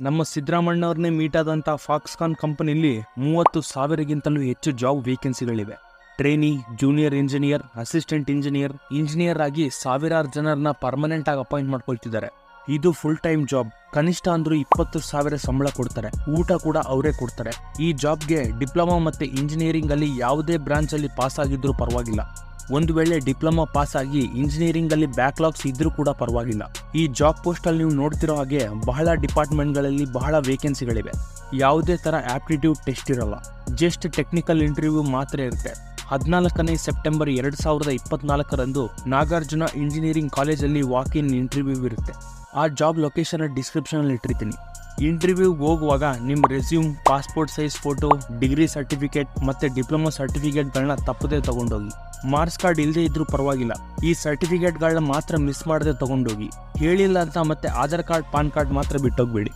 ನಮ್ಮ ಸಿದ್ದರಾಮಣ್ಣವ್ರನ್ನೇ ಮೀಟ್ ಆದಂಥ ಫಾಕ್ಸ್ಕಾನ್ ಕಂಪನಿಲಿ 30,000ಗಿಂತಲೂ ಹೆಚ್ಚು ಜಾಬ್ ವೇಕೆನ್ಸಿಗಳಿವೆ. Trainee, junior engineer, assistant engineer ಆಗಿ ಸಾವಿರಾರು ಜನರನ್ನ ಪರ್ಮನೆಂಟ್ ಆಗಿ ಅಪಾಯಿಂಟ್ ಮಾಡ್ಕೊಳ್ತಿದ್ದಾರೆ. ಇದು ಫುಲ್ ಟೈಮ್ ಜಾಬ್. ಕನಿಷ್ಠ ಅಂದ್ರೂ 20,000 ಸಂಬಳ ಕೊಡ್ತಾರೆ. ಊಟ ಕೂಡ ಅವರೇ ಕೊಡ್ತಾರೆ. ಈ ಜಾಬ್ಗೆ ಡಿಪ್ಲೊಮಾ ಮತ್ತೆ ಇಂಜಿನಿಯರಿಂಗ್ ಅಲ್ಲಿ ಯಾವುದೇ ಬ್ರಾಂಚ್ ಅಲ್ಲಿ ಪಾಸ್ ಆಗಿದ್ರೂ ಪರವಾಗಿಲ್ಲ. ಒಂದು ವೇಳೆ ಡಿಪ್ಲೊಮಾ ಪಾಸ್ ಆಗಿ ಇಂಜಿನಿಯರಿಂಗ್ ಅಲ್ಲಿ ಬ್ಯಾಕ್ಲಾಗ್ಸ್ ಇದ್ರೂ ಕೂಡ ಪರವಾಗಿಲ್ಲ. ಈ ಜಾಬ್ ಪೋಸ್ಟ್ ಅಲ್ಲಿ ನೀವು ನೋಡ್ತಿರೋ ಹಾಗೆ ಬಹಳ ಡಿಪಾರ್ಟ್ಮೆಂಟ್ಗಳಲ್ಲಿ ಬಹಳ ವೇಕೆನ್ಸಿಗಳಿವೆ. ಯಾವುದೇ ತರ ಆಪ್ಟಿಟ್ಯೂಡ್ ಟೆಸ್ಟ್ ಇರಲ್ಲ, ಜಸ್ಟ್ ಟೆಕ್ನಿಕಲ್ ಇಂಟರ್ವ್ಯೂ ಮಾತ್ರ ಇರುತ್ತೆ. 14ನೇ ಸೆಪ್ಟೆಂಬರ್ 2024ರಂದು ನಾಗಾರ್ಜುನ ಇಂಜಿನಿಯರಿಂಗ್ ಕಾಲೇಜಲ್ಲಿ ವಾಕ್ ಇನ್ ಇಂಟರ್ವ್ಯೂ ಇರುತ್ತೆ. ಆ ಜಾಬ್ ಲೊಕೇಶನ್ ಡಿಸ್ಕ್ರಿಪ್ಷನ್ ಅಲ್ಲಿ ಇಟ್ಟಿರ್ತೀನಿ. ಇಂಟರ್ವ್ಯೂಗೆ ಹೋಗುವಾಗ ನಿಮ್ಮ resume, passport size photo, degree certificate ಮತ್ತೆ ಡಿಪ್ಲೊಮಾ ಸರ್ಟಿಫಿಕೇಟ್ಗಳನ್ನ ತಪ್ಪದೇ ತಗೊಂಡೋಗಿ. ಮಾರ್ಕ್ಸ್ ಕಾರ್ಡ್ ಇಲ್ಲದೆ ಇದ್ರೂ ಪರವಾಗಿಲ್ಲ, ಈ ಸರ್ಟಿಫಿಕೇಟ್ಗಳನ್ನ ಮಾತ್ರ ಮಿಸ್ ಮಾಡದೆ ತಗೊಂಡೋಗಿ. ಹೇಳಿಲ್ಲ ಅಂತ ಮತ್ತೆ ಆಧಾರ್ ಕಾರ್ಡ್, ಪಾನ್ ಕಾರ್ಡ್ ಮಾತ್ರ ಬಿಟ್ಟೋಗ್ಬೇಡಿ.